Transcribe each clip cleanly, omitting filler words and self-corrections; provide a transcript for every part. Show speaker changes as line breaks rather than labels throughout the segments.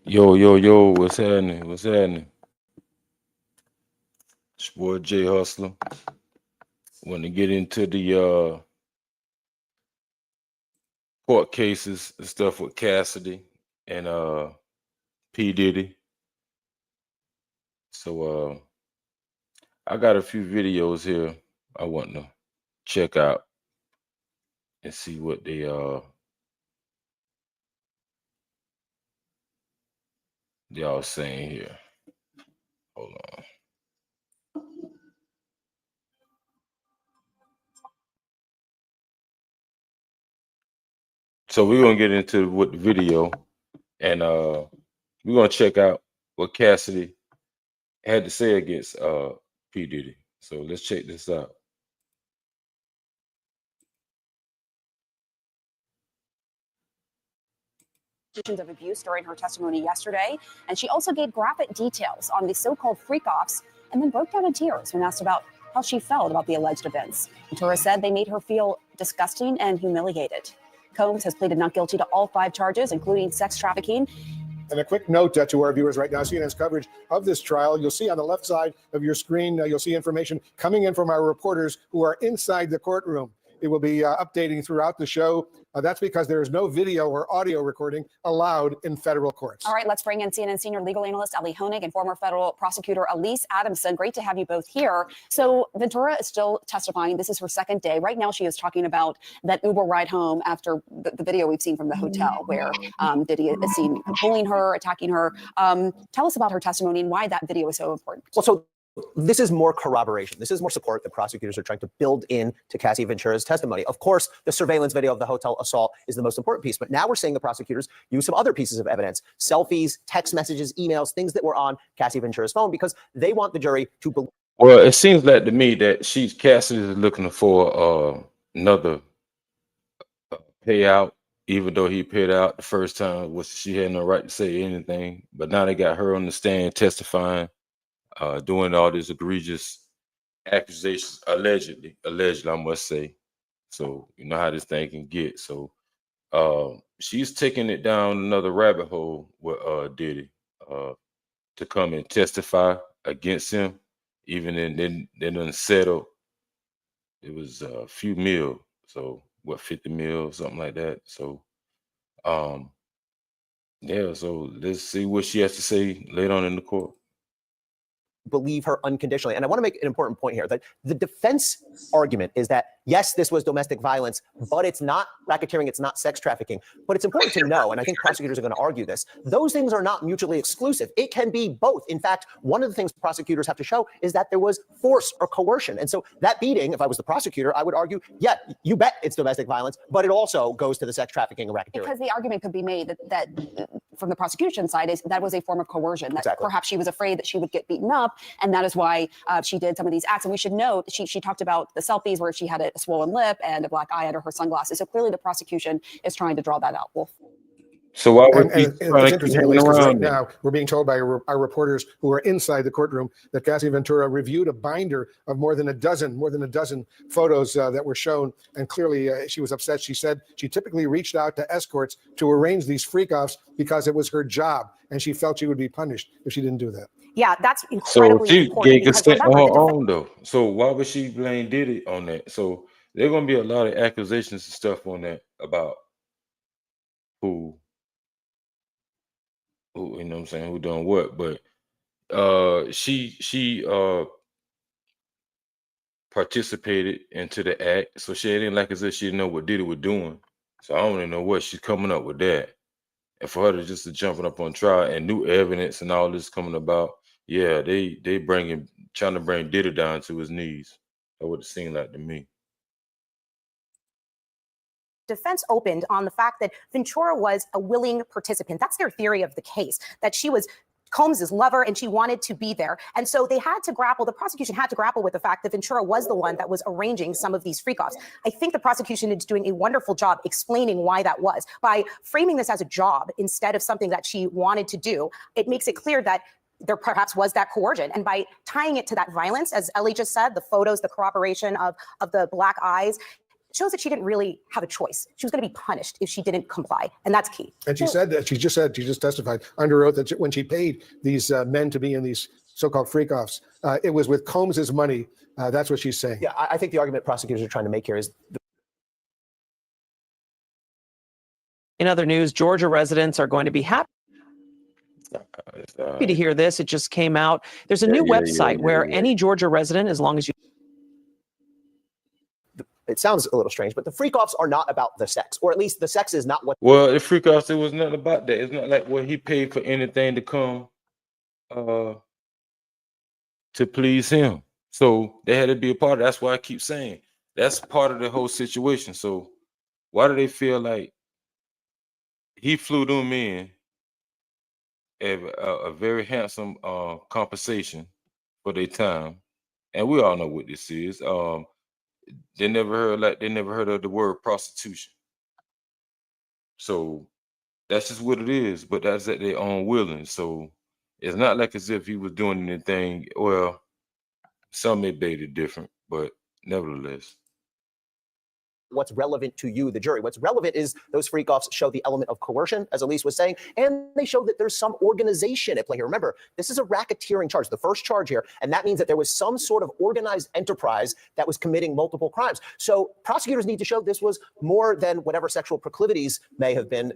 Yo, what's happening? What's happening? It's your boy J Hustler. Want to get into the court cases and stuff with Cassidy and P. Diddy. So I got a few videos here I want to check out and see what they all saying here. Hold on. So we're gonna get into what the video and we're gonna check out what Cassidy had to say against P. Diddy. So let's check this out.
Of abuse during her testimony yesterday, and she also gave graphic details on the so-called freak-offs and then broke down in tears when asked about how she felt about the alleged events. Tory said they made her feel disgusting and humiliated. Combs has pleaded not guilty to all 5 charges, including sex trafficking.
And a quick note to our viewers right now, CNN's coverage of this trial. You'll see on the left side of your screen, you'll see information coming in from our reporters who are inside the courtroom. It will be updating throughout the show. That's because there is no video or audio recording allowed in federal courts.
All right, let's bring in CNN senior legal analyst Ali Honig and former federal prosecutor Elise Adamson. Great to have you both here. So Ventura is still testifying. This is her second day. Right now, she is talking about that Uber ride home after the video we've seen from the hotel where Diddy is seen bullying her, attacking her. Tell us about her testimony and why that video is so important.
Well, so this is more corroboration. This is more support that prosecutors are trying to build in to Cassie Ventura's testimony. Of course, the surveillance video of the hotel assault is the most important piece, but now we're seeing the prosecutors use some other pieces of evidence, selfies, text messages, emails, things that were on Cassie Ventura's phone, because they want the jury to believe.
Well, it seems like to me that Cassidy is looking for another payout, even though he paid out the first time, which she had no right to say anything. But now they got her on the stand testifying, doing all these egregious accusations, allegedly, I must say. So you know how this thing can get. So she's taking it down another rabbit hole with Diddy to come and testify against him. Even then they done settled. It was a few mil, so what, 50 mil, something like that. So yeah, so let's see what she has to say later on in the court.
Believe her unconditionally. And I want to make an important point here that the defense argument is that, yes, this was domestic violence, but it's not racketeering, it's not sex trafficking. But it's important to know, and I think prosecutors are going to argue this, those things are not mutually exclusive. It can be both. In fact, one of the things prosecutors have to show is that there was force or coercion. And so that beating, if I was the prosecutor, I would argue, yeah, you bet it's domestic violence, but it also goes to the sex trafficking and racketeering.
Because the argument could be made that from the prosecution side is that was a form of coercion, that
exactly.
Perhaps she was afraid that she would get beaten up, and that is why she did some of these acts. And we should note, she talked about the selfies where she had a swollen lip and a black eye under her sunglasses. So clearly the prosecution is trying to draw that out. Wolf.
So why would
it's interesting, right now we're being told by our reporters who are inside the courtroom that Cassie Ventura reviewed a binder of more than a dozen photos that were shown, and clearly she was upset. She said she typically reached out to escorts to arrange these freak-offs because it was her job, and she felt she would be punished if she didn't do that.
Yeah, that's incredibly
so she
important.
Gave consent on her own, though. So why would she blame Diddy on that? So there are going to be a lot of accusations and stuff on that about who you know what I'm saying, who done what, but she participated into the act, so she didn't like as if she didn't know what Diddy was doing. So I don't even know what she's coming up with that. And for her to just jumping up on trial and new evidence and all this coming about, yeah, they trying to bring Diddy down to his knees. That would seem like to me.
Defense opened on the fact that Ventura was a willing participant. That's their theory of the case, that she was Combs's lover and she wanted to be there. And so the prosecution had to grapple with the fact that Ventura was the one that was arranging some of these freak-offs. I think the prosecution is doing a wonderful job explaining why that was. By framing this as a job instead of something that she wanted to do, it makes it clear that there perhaps was that coercion. And by tying it to that violence, as Ellie just said, the photos, the corroboration of the black eyes, shows that she didn't really have a choice. She was going to be punished if she didn't comply, and that's key.
And she said that she just testified under oath that when she paid these men to be in these so-called freak-offs, it was with Combs's money. That's what she's saying.
Yeah, I think the argument prosecutors are trying to make here is.
In other news, Georgia residents are going to be happy to hear this. It just came out. There's a new website where any Georgia resident, as long as you.
It sounds a little strange, but the freak-offs are not about the sex, or at least the sex is not what.
Well, the freak-offs, it was nothing about that. It's not like he paid for anything to come to please him. So they had to be a part of it. That's why I keep saying that's part of the whole situation. So why do they feel like he flew them in a very handsome compensation for their time? And we all know what this is. They never heard of the word prostitution. So that's just what it is, but that's at their own willing. So it's not like as if he was doing anything. Well, some may bait it different, but nevertheless.
What's relevant to you, the jury. What's relevant is those freak-offs show the element of coercion, as Elise was saying, and they show that there's some organization at play here. Remember, this is a racketeering charge, the first charge here, and that means that there was some sort of organized enterprise that was committing multiple crimes. So prosecutors need to show this was more than whatever sexual proclivities may have been,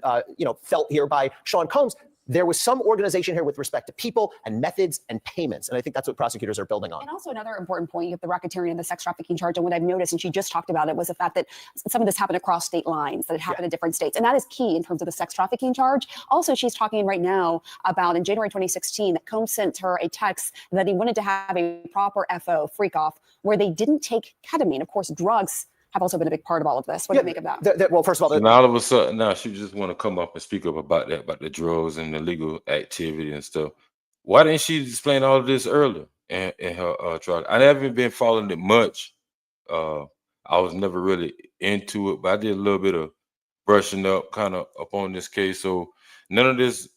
felt here by Sean Combs. There was some organization here with respect to people and methods and payments. And I think that's what prosecutors are building on.
And also another important point, you have the racketeering and the sex trafficking charge. And what I've noticed, and she just talked about it, was the fact that some of this happened across state lines, that it happened in different states. And that is key in terms of the sex trafficking charge. Also, she's talking right now about in January 2016, that Combs sent her a text that he wanted to have a proper FO, freak off, where they didn't take ketamine. Of course, drugs have also been a big part of all of this. What do you make of that?
Well, first of all,
and all of a sudden now she just want to come up and speak up about that, about the drugs and the legal activity and stuff. Why didn't she explain all of this earlier in her trial? I haven't been following it much. I was never really into it, but I did a little bit of brushing up kind of up on this case. So none of this,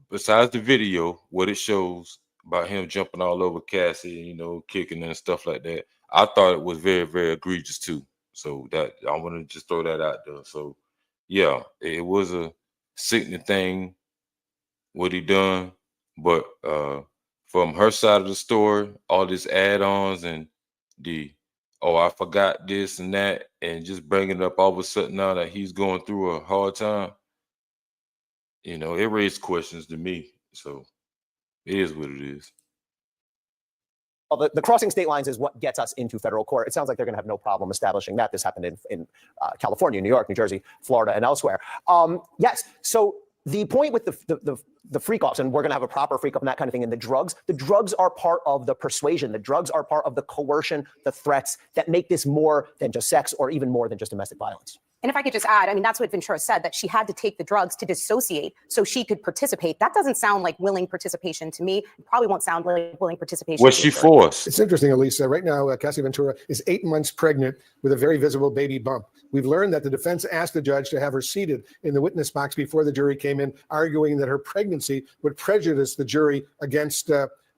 besides the video, what it shows about him jumping all over Cassie, kicking and stuff like that, I thought it was very, very egregious too. So that I want to just throw that out there. So yeah, it was a sickening thing what he done, but from her side of the story, all these add-ons and I forgot this and that, and just bringing it up all of a sudden now that he's going through a hard time, it raised questions to me. So it is what it is.
Well, the crossing state lines is what gets us into federal court. It sounds like they're going to have no problem establishing that. This happened in California, New York, New Jersey, Florida, and elsewhere. Yes. So the point with the freak-offs, and we're going to have a proper freak-off and that kind of thing, and the drugs are part of the persuasion. The drugs are part of the coercion, the threats that make this more than just sex or even more than just domestic violence.
And if I could just add, that's what Ventura said, that she had to take the drugs to dissociate so she could participate. That doesn't sound like willing participation to me. It probably won't sound like willing participation.
Was she forced?
It's interesting, Elisa. Right now, Cassie Ventura is 8 months pregnant with a very visible baby bump. We've learned that the defense asked the judge to have her seated in the witness box before the jury came in, arguing that her pregnancy would prejudice the jury against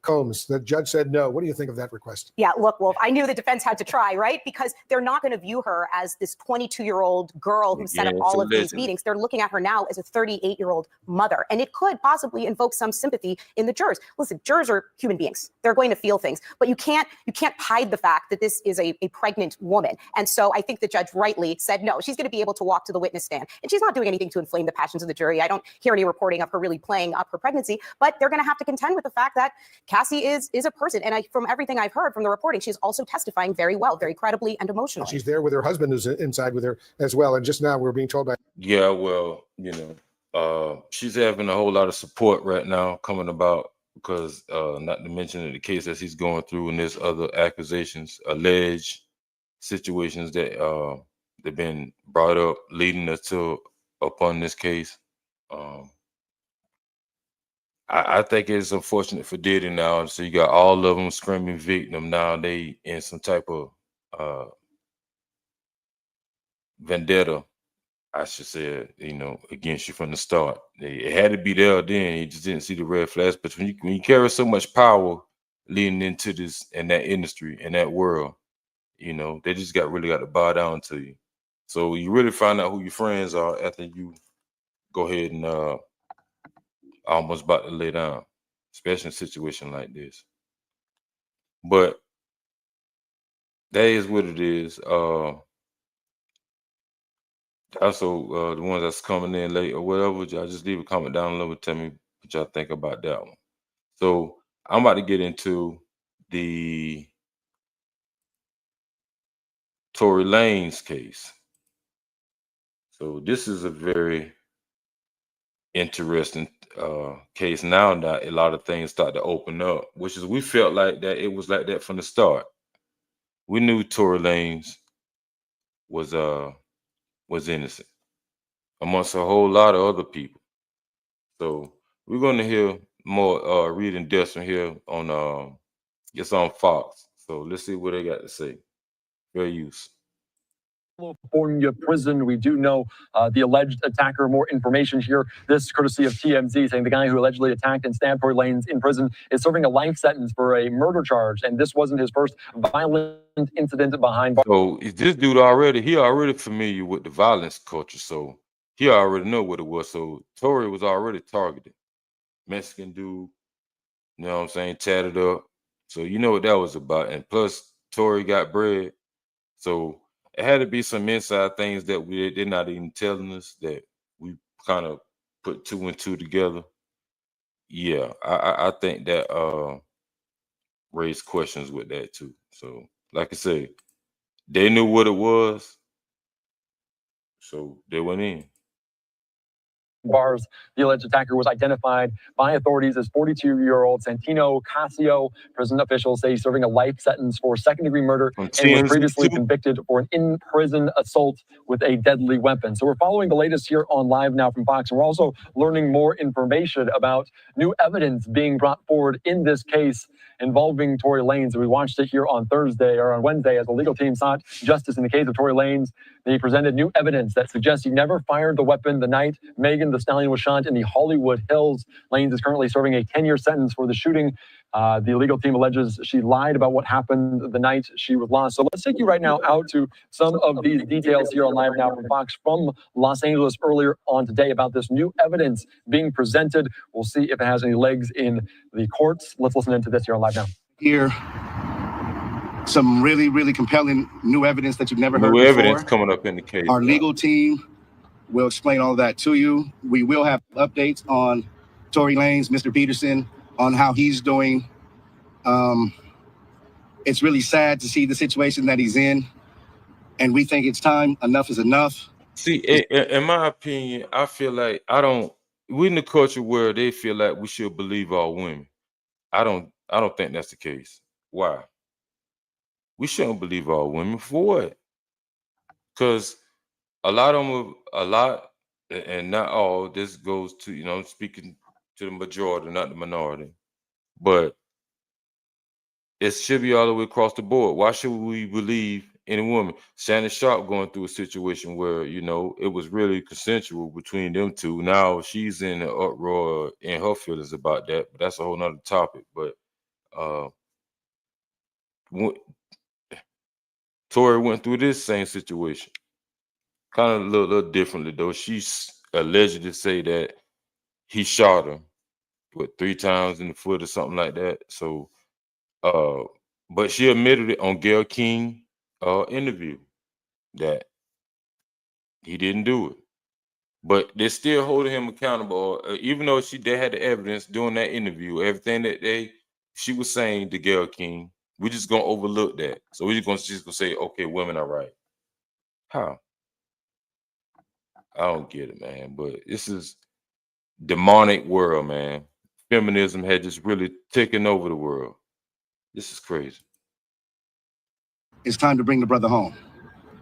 Combs. The judge said no. What do you think of that request?
Yeah, look, Wolf, I knew the defense had to try, right? Because they're not going to view her as this 22-year-old girl who set up all of these meetings. They're looking at her now as a 38-year-old mother. And it could possibly invoke some sympathy in the jurors. Listen, jurors are human beings. They're going to feel things. But you can't hide the fact that this is a pregnant woman. And so I think the judge rightly said no. She's going to be able to walk to the witness stand. And she's not doing anything to inflame the passions of the jury. I don't hear any reporting of her really playing up her pregnancy. But they're going to have to contend with the fact that Cassie is a person. And from everything I've heard from the reporting, she's also testifying very well, very credibly and emotionally.
She's there with her husband who's inside with her as well. And just now we're being told by...
Yeah, well, she's having a whole lot of support right now coming about because not to mention the case that he's going through and there's other accusations, alleged situations that they've been brought up leading us to upon this case. I think it's unfortunate for Diddy now. So you got all of them screaming victim. Now they in some type of vendetta, I should say, against you from the start. It had to be there then. You just didn't see the red flags. But when you carry so much power leading into this in that industry, in that world, You know, they just really got to bow down to you. So you really find out who your friends are after you go ahead and almost about to lay down, especially in a situation like this. But that is what it is. Also, the ones that's coming in late or whatever, y'all just leave a comment down below and tell me what y'all think about that one. So I'm about to get into the Tory Lanez case. So this is a very interesting case now that a lot of things start to open up, which is we felt like that it was like that from the start. We knew Tory Lanez was innocent amongst a whole lot of other people. So we're going to hear more reading deaths from here on it's on Fox. So let's see what they got to say. Fair use.
California prison. We do know the alleged attacker. More information here. This courtesy of TMZ, saying the guy who allegedly attacked and stabbed Tory Lanez in prison is serving a life sentence for a murder charge, and this wasn't his first violent incident behind bars.
So this dude already familiar with the violence culture, so he already know what it was. So Tory was already targeted. Mexican dude, you know what I'm saying, tatted up. So you know what that was about. And plus Tory got bread. So it had to be some inside things that they're not even telling us, that we kind of put 2 and 2 together. Yeah, I think that raised questions with that too. So like I said, they knew what it was, so they went in.
Bars. The alleged attacker was identified by authorities as 42-year-old Santino Casio. Prison officials say he's serving a life sentence for second-degree murder and was previously convicted for an in-prison assault with a deadly weapon. So we're following the latest here on Live Now from Fox, and we're also learning more information about new evidence being brought forward in this case involving Tory Lanez. We watched it here on Thursday or on Wednesday as the legal team sought justice in the case of Tory Lanez. They presented new evidence that suggests he never fired the weapon the night Megan Thee Stallion was shot in the Hollywood Hills. Lanez is currently serving a 10-year sentence for the shooting. The legal team alleges she lied about what happened the night she was lost. So let's take you right now out to some of these details here on Live Now from Fox from Los Angeles earlier on today about this new evidence being presented. We'll see if it has any legs in the courts. Let's listen into this here on Live Now.
Here, some really, really compelling new evidence that you've never heard before.
Evidence coming up in the case.
Our legal team will explain all of that to you. We will have updates on Tory Lanez, Mr. Peterson, on how he's doing. It's really sad to see the situation that he's in, and we think it's time. Enough is enough.
See, in my opinion, I feel like we're in a culture where they feel like we should believe all women. I don't think that's the case. Why? We shouldn't believe all women. For what? Because a lot of them, and not all, this goes to, I'm speaking to the majority, not the minority, but it should be all the way across the board. Why should we believe any woman? Shannon Sharp going through a situation where, it was really consensual between them two. Now she's in an uproar in her feelings about that, but that's a whole nother topic. But Tory went through this same situation, kind of a little differently though. She's allegedly say that he shot her, 3 times in the foot or something like that. So, but she admitted it on Gayle King interview that he didn't do it. But they're still holding him accountable, even though they had the evidence during that interview. Everything that she was saying to Gayle King, we're just gonna overlook that. So we're just gonna say, okay, women are right. How? I don't get it, man. But this is demonic world, man. Feminism had just really taken over the world. This is crazy.
It's time to bring the brother home.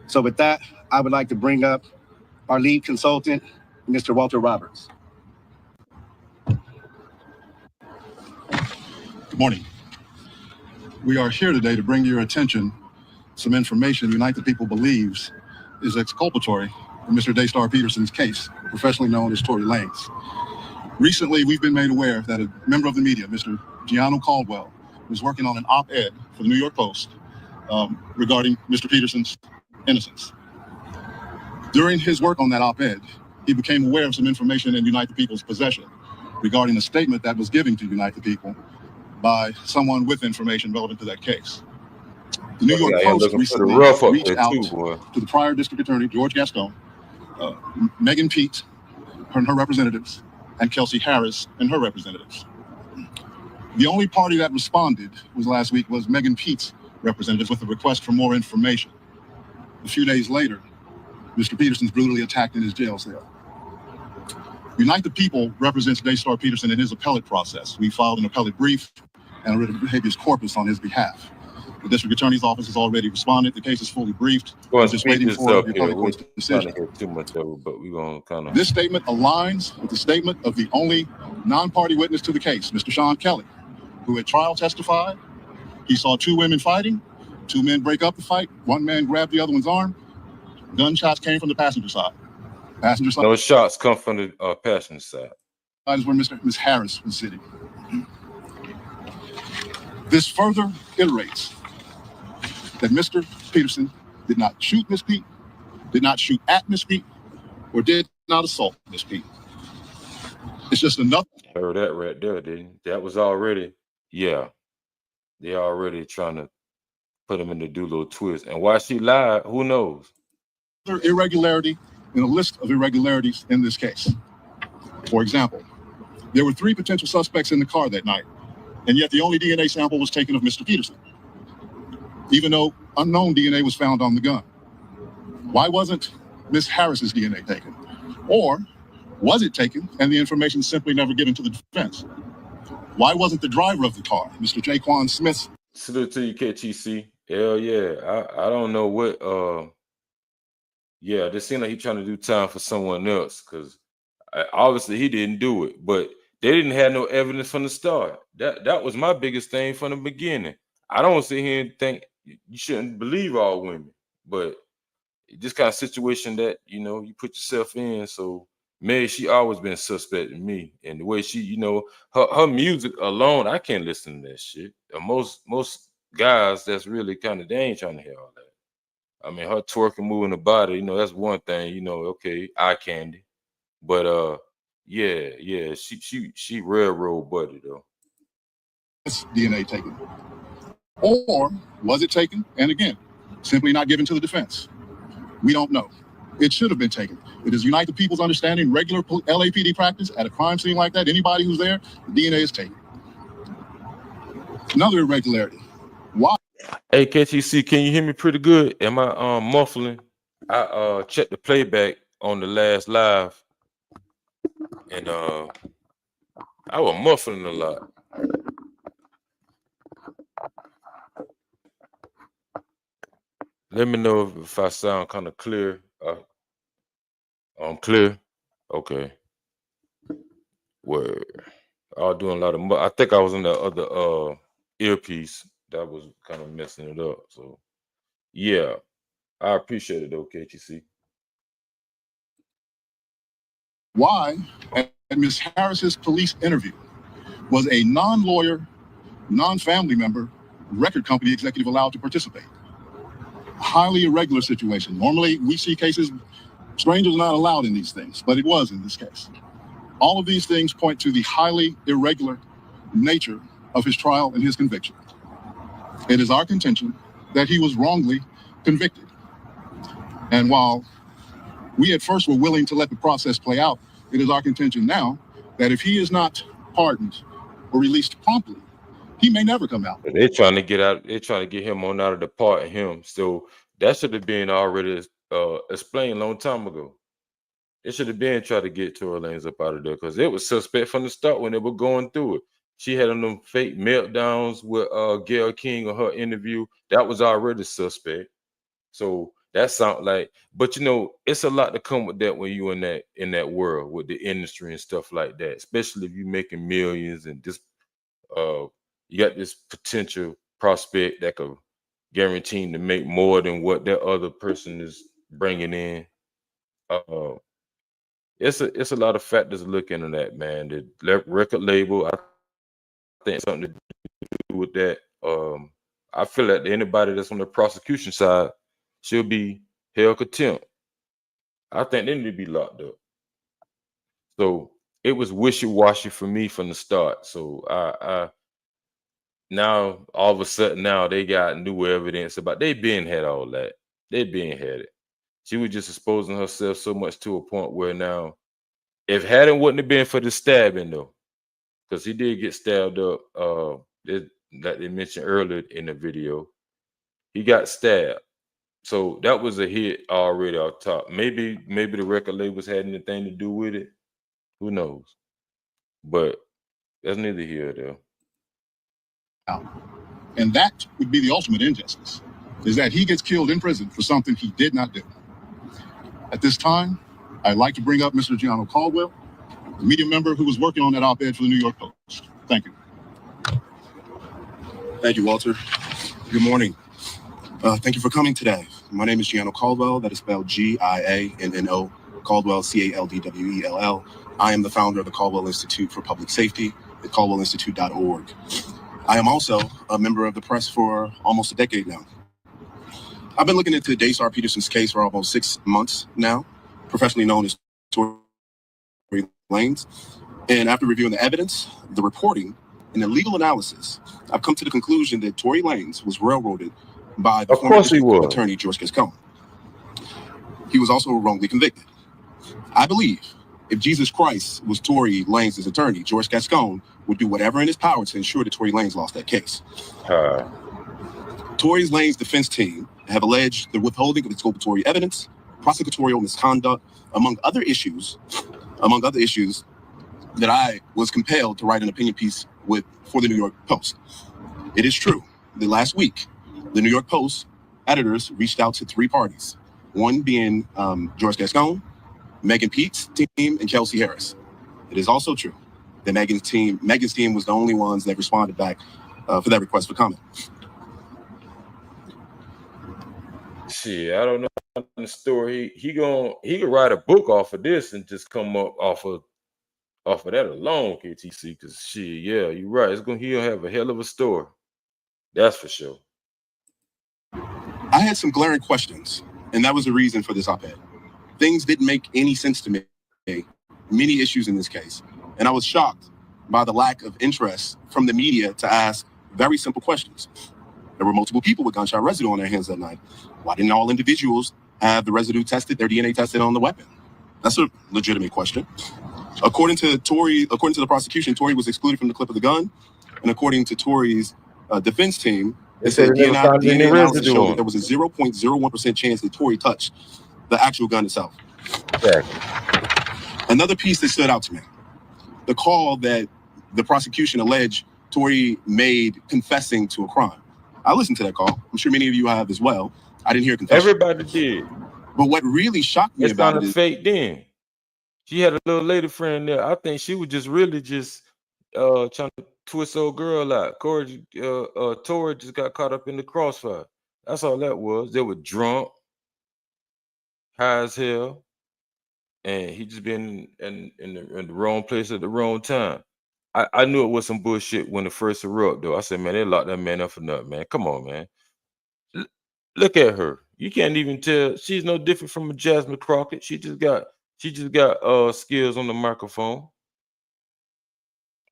So with that, I would like to bring up our lead consultant, Mr. Walter Roberts.
Good morning. We are here today to bring to your attention some information Unite the People believes is exculpatory in Mr. Daystar Peterson's case, professionally known as Tory Lanez. Recently, we've been made aware that a member of the media, Mr. Gianno Caldwell, was working on an op-ed for the New York Post regarding Mr. Peterson's innocence. During his work on that op-ed, he became aware of some information in Unite the People's possession regarding a statement that was given to Unite the People by someone with information relevant to that case. The New York Post recently reached out to the prior district attorney, George Gaston, Megan Pete and her representatives, and Kelsey Harris and her representatives. The only party that responded last week was Megan Pete's representatives with a request for more information. A few days later, Mr. Peterson's brutally attacked in his jail cell. Unite the People represents Daystar Peterson in his appellate process. We filed an appellate brief and a writ of habeas corpus on his behalf. The district attorney's office has already responded. The case is fully briefed. We're just waiting for the appellate court's decision.
Too much of it, but we're gonna kind of.
This statement aligns with the statement of the only non-party witness to the case, Mr. Sean Kelly, who at trial testified. He saw two women fighting, two men break up the fight, one man grabbed the other one's arm. Gunshots came from the passenger side. Passenger side.
No shots come from the passenger side.
That is where Ms. Harris was sitting. This further iterates that Mr. Peterson did not shoot Ms. Pete, did not shoot at Ms. Pete, or did not assault Ms. Pete. It's just another.
Heard that right there, didn't you? That was already, yeah. They already trying to put him in the do little twist. And why she lied, who knows?
Irregularity in a list of irregularities in this case. For example, there were 3 potential suspects in the car that night, and yet the only DNA sample was taken of Mr. Peterson, even though unknown DNA was found on the gun. Why wasn't Ms. Harris's DNA taken? Or was it taken and the information simply never given to the defense? Why wasn't the driver of the car, Mr. Jaquan Smith?
Salute to you, KTC. Hell yeah. I don't know what yeah, this seems like he's trying to do time for someone else, because obviously he didn't do it, but they didn't have no evidence from the start. That was my biggest thing from the beginning. I don't sit here and think you shouldn't believe all women, but this kind of situation that, you know, you put yourself in. So Meg, she always been suspect to me, and the way she, you know, her music alone, I can't listen to that shit. Most guys, that's really kind of, they ain't trying to hear all that. I mean, her twerking, moving the body, you know, that's one thing, you know, okay, eye candy. But yeah, she railroad buddy though.
DNA taken. Or was it taken? And again, simply not given to the defense. We don't know. It should have been taken. It is Unite the People's understanding, regular LAPD practice at a crime scene like that. Anybody who's there, the DNA is taken. Another irregularity. Why?
Hey, KTC, can you hear me pretty good? Am I muffling? I checked the playback on the last live, and I was muffling a lot. Let me know if I sound kind of clear. I'm clear. Okay. Word. I was doing a lot of. I think I was in the other earpiece that was kind of messing it up. So yeah, I appreciate it though, KTC.
Why, at Ms. Harris's police interview, was a non-lawyer, non-family member, record company executive allowed to participate? Highly irregular situation. Normally, we see cases, strangers are not allowed in these things, but it was in this case. All of these things point to the highly irregular nature of his trial and his conviction. It is our contention that he was wrongly convicted. And while we at first were willing to let the process play out, it is our contention now that if he is not pardoned or released promptly, he may never come out.
They're trying to get out. They're trying to get him on out of the part of him. So that should have been already explained a long time ago. It should have been trying to get Tory Lanez up out of there, because it was suspect from the start when they were going through it. She had them fake meltdowns with Gayle King on her interview. That was already suspect. So that sounds like, but you know, it's a lot to come with that when you in that world with the industry and stuff like that, especially if you're making millions and this you got this potential prospect that could guarantee to make more than what that other person is bringing in. It's a lot of factors to look into that, man. The record label, I think something to do with that. I feel like anybody that's on the prosecution side should be held contempt. I think they need to be locked up. So it was wishy-washy for me from the start. So I now all of a sudden now they got new evidence about they been had all that. They been had it. She was just exposing herself so much to a point where now, if hadn't wouldn't have been for the stabbing though, because he did get stabbed up. Like they mentioned earlier in the video, he got stabbed. So that was a hit already off top. Maybe the record labels had anything to do with it. Who knows? But that's neither here nor there.
And that would be the ultimate injustice, is that he gets killed in prison for something he did not do. At this time, I'd like to bring up Mr. Gianno Caldwell, the media member who was working on that op-ed for the New York Post. Thank you.
Thank you, Walter. Good morning. Thank you for coming today. My name is Gianno Caldwell. That is spelled Gianno, Caldwell, Caldwell. I am the founder of the Caldwell Institute for Public Safety at caldwellinstitute.org. I am also a member of the press for almost a decade now. I've been looking into Daystar Peterson's case for almost 6 months now, professionally known as Tory Lanez. And after reviewing the evidence, the reporting, and the legal analysis, I've come to the conclusion that Tory Lanez was railroaded by the former district attorney, George Cassie. He was also wrongly convicted. I believe if Jesus Christ was Tory Lanez's attorney, George Cassie would do whatever in his power to ensure that Tory Lanez lost that case. Tory Lanez's defense team have alleged the withholding of exculpatory evidence, prosecutorial misconduct, among other issues that I was compelled to write an opinion piece for the New York Post. It is true that last week, the New York Post editors reached out to 3 parties, one being George Cassie, Megan Pete's team, and Kelsey Harris. It is also true that Megan's team was the only ones that responded back for that request for comment.
Shit, I don't know the story. He could write a book off of this and just come up off of that alone, KTC. Because shit, yeah, you're right. He'll have a hell of a story. That's for sure.
I had some glaring questions, and that was the reason for this op-ed. Things didn't make any sense to me. Many issues in this case, and I was shocked by the lack of interest from the media to ask very simple questions. There were multiple people with gunshot residue on their hands that night. Why didn't all individuals have the residue tested, their DNA tested on the weapon? That's a legitimate question. According to the prosecution, Tory was excluded from the clip of the gun, and according to Tory's defense team, they said DNA analysis showed that there was a 0.01% chance that Tory touched the actual gun itself.
Exactly.
Another piece that stood out to me, the call that the prosecution alleged Tory made confessing to a crime. I listened to that call. I'm sure many of you have as well. I didn't hear confession.
Everybody did.
But what really shocked me about it is
fake then. She had a little lady friend there. I think she was really trying to twist old girl out. Tory just got caught up in the crossfire. That's all that was. They were drunk, high as hell, and he just been in the wrong place at the wrong time. I knew it was some bullshit when it first erupted, though. I said, man, they locked that man up for nothing, man. Come on, man. Look at her. You can't even tell. She's no different from a Jasmine Crockett. She just got skills on the microphone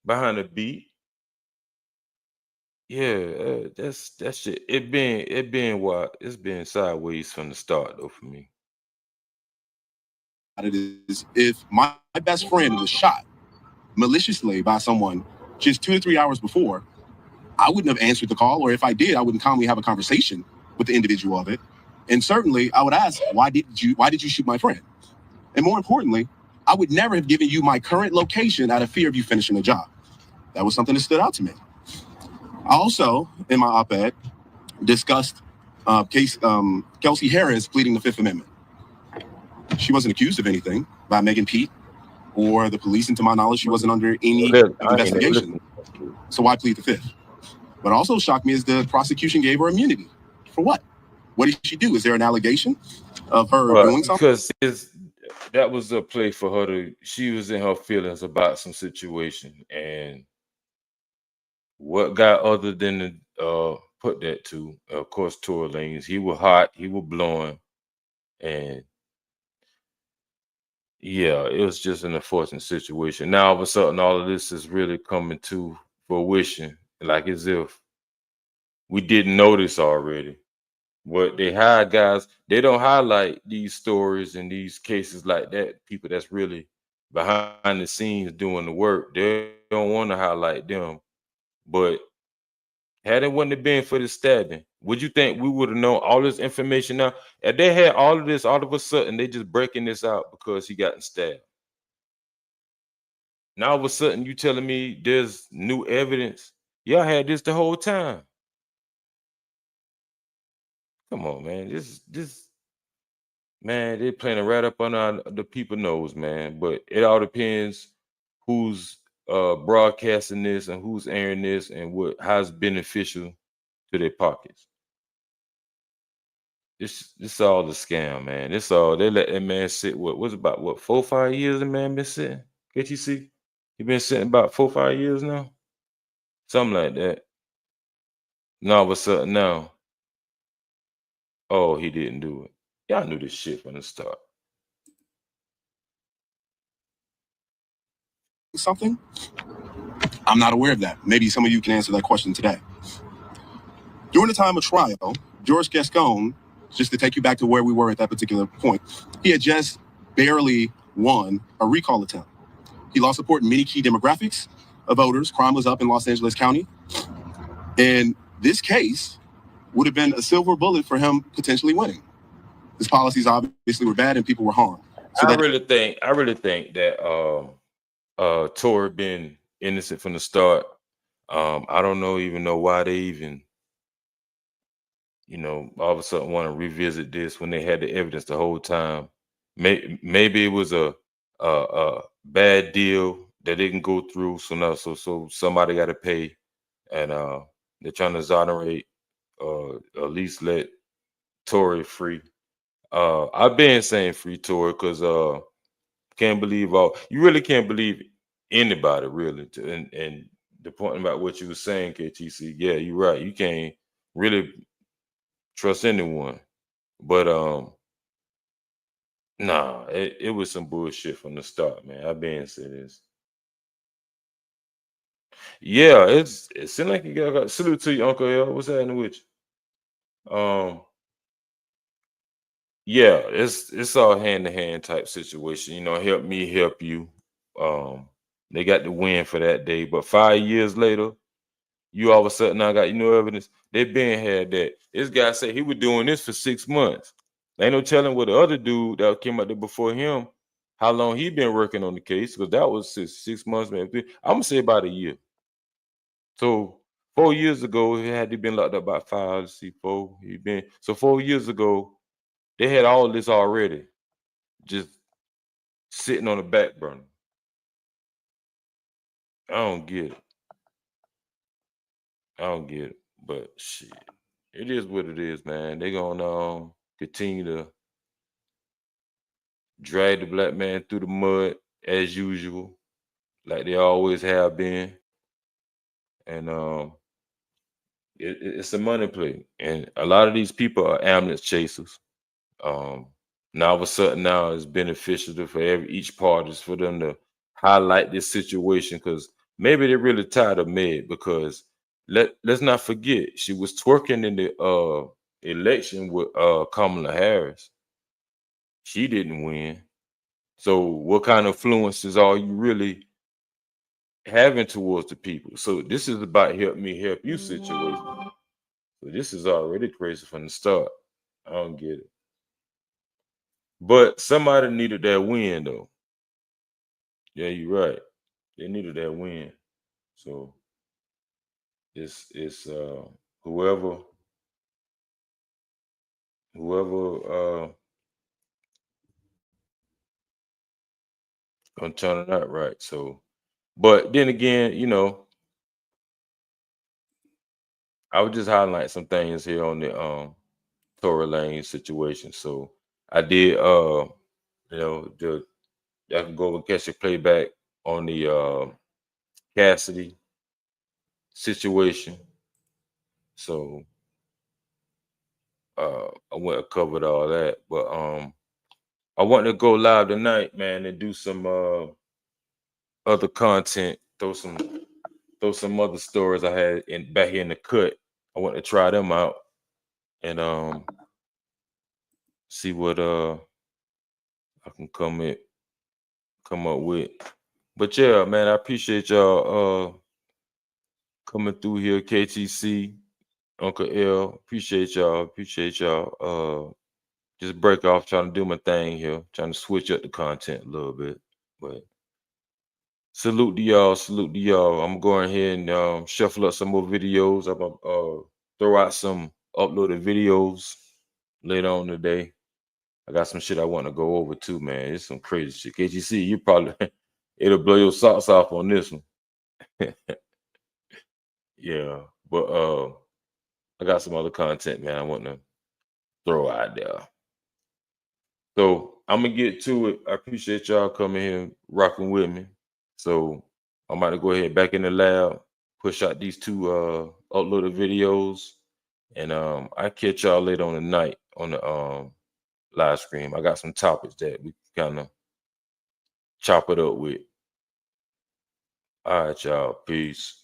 behind the beat. Yeah, that's shit. It been what? It's been sideways from the start, though, for me.
It is if my best friend was shot maliciously by someone just 2 to 3 hours before, I wouldn't have answered the call, or if I did, I wouldn't calmly have a conversation with the individual of it. And certainly I would ask, why did you shoot my friend? And more importantly, I would never have given you my current location out of fear of you finishing the job. That was something that stood out to me. I also, in my op-ed, discussed Kelsey Harris pleading the Fifth Amendment. She wasn't accused of anything by Megan Pete or the police, and to my knowledge, she wasn't under any investigation. So why plead the Fifth? What also shocked me is the prosecution gave her immunity. For what? What did she do? Is there an allegation of her doing something?
Because that was a play for her she was in her feelings about some situation. And what guy other than the put that to. Of course, Tory Lanez, he was hot, he was blowing, and yeah, it was just an unfortunate situation. Now all of a sudden, all of this is really coming to fruition, like as if we didn't notice already. What they hide guys, they don't highlight these stories and these cases like that. People that's really behind the scenes doing the work, they don't want to highlight them. But had it wouldn't have been for the stabbing, would you think we would have known all this information now? If they had all of this, all of a sudden they just breaking this out because he got stabbed. Now all of a sudden you telling me there's new evidence? Y'all had this the whole time. Come on, man. This man, they playing right up on the people nose, man. But it all depends who's broadcasting this and who's airing this and how's beneficial to their pockets. This all the scam, man. This all they let that man sit. What was about 4-5 years the man been sitting? Can't you see? He been sitting about 4-5 years now, something like that. Now all of a sudden now, oh, he didn't do it. Y'all knew this shit from the start.
Something? I'm not aware of that. Maybe some of you can answer that question today. During the time of trial, George Gascon, just to take you back to where we were at that particular point, he had just barely won a recall attempt. He lost support in many key demographics of voters. Crime was up in Los Angeles County. And this case would have been a silver bullet for him potentially winning. His policies obviously were bad and people were harmed. So
I really think that Tory been innocent from the start. I don't even know why they even, all of a sudden want to revisit this when they had the evidence the whole time. Maybe it was a bad deal that didn't go through, so somebody got to pay, and they're trying to exonerate, at least let Tory free. I've been saying free Tory because can't believe you really can't believe anybody really. And the point about what you were saying, KTC, yeah, you're right. You can't really trust anyone. But nah, it was some bullshit from the start, man. I've been saying this. Yeah, it seemed like you got salute to you, Uncle L. What's happening with you? Yeah, it's all hand to hand type situation. Help me, help you. They got the win for that day, but 5 years later, you all of a sudden now got evidence. They been had that. This guy said he was doing this for 6 months. Ain't no telling what the other dude that came out there before him, how long he been working on the case, because that was 6 months, man. I'm gonna say about a year. So 4 years ago, he had been locked up about 5. Let's see, 4. 4 years ago, they had all this already, just sitting on the back burner. I don't get it. But shit, it is what it is, man. They gonna continue to drag the black man through the mud as usual, like they always have been. And it's a money play, and a lot of these people are ambulance chasers. Now all of a sudden now it's beneficial for each party for them to highlight this situation because maybe they're really tired of Meg, because let's not forget she was twerking in the election with Kamala Harris. She didn't win. So what kind of influences are you really having towards the people? So this is about help me help you situation. So this is already crazy from the start. I don't get it. But somebody needed that win though. Yeah, you're right. They needed that win. So it's whoever gonna turn it out right. So but then again, I would just highlight some things here on the Tory Lane situation. So I did I can go and catch a playback on the Cassidy situation. So I went and covered all that, but I want to go live tonight, man, and do some other content. Throw some other stories I had back in the cut. I want to try them out and see what I can come up with. But yeah, man, I appreciate y'all coming through here, KTC, Uncle L. Appreciate y'all. Just break off, trying to do my thing here, trying to switch up the content a little bit. But salute to y'all. I'm going ahead and shuffle up some more videos. I'm gonna throw out some uploaded videos later on today. I got some shit I want to go over too, man. It's some crazy shit. KTC, you probably it'll blow your socks off on this one. Yeah, but I got some other content, man. I want to throw out there. So I'm gonna get to it. I appreciate y'all coming here and rocking with me. So I'm about to go ahead back in the lab, push out these two uploaded videos, and I catch y'all later on the night on the live stream. I got some topics that we kind of chop it up with. All right, y'all. Peace.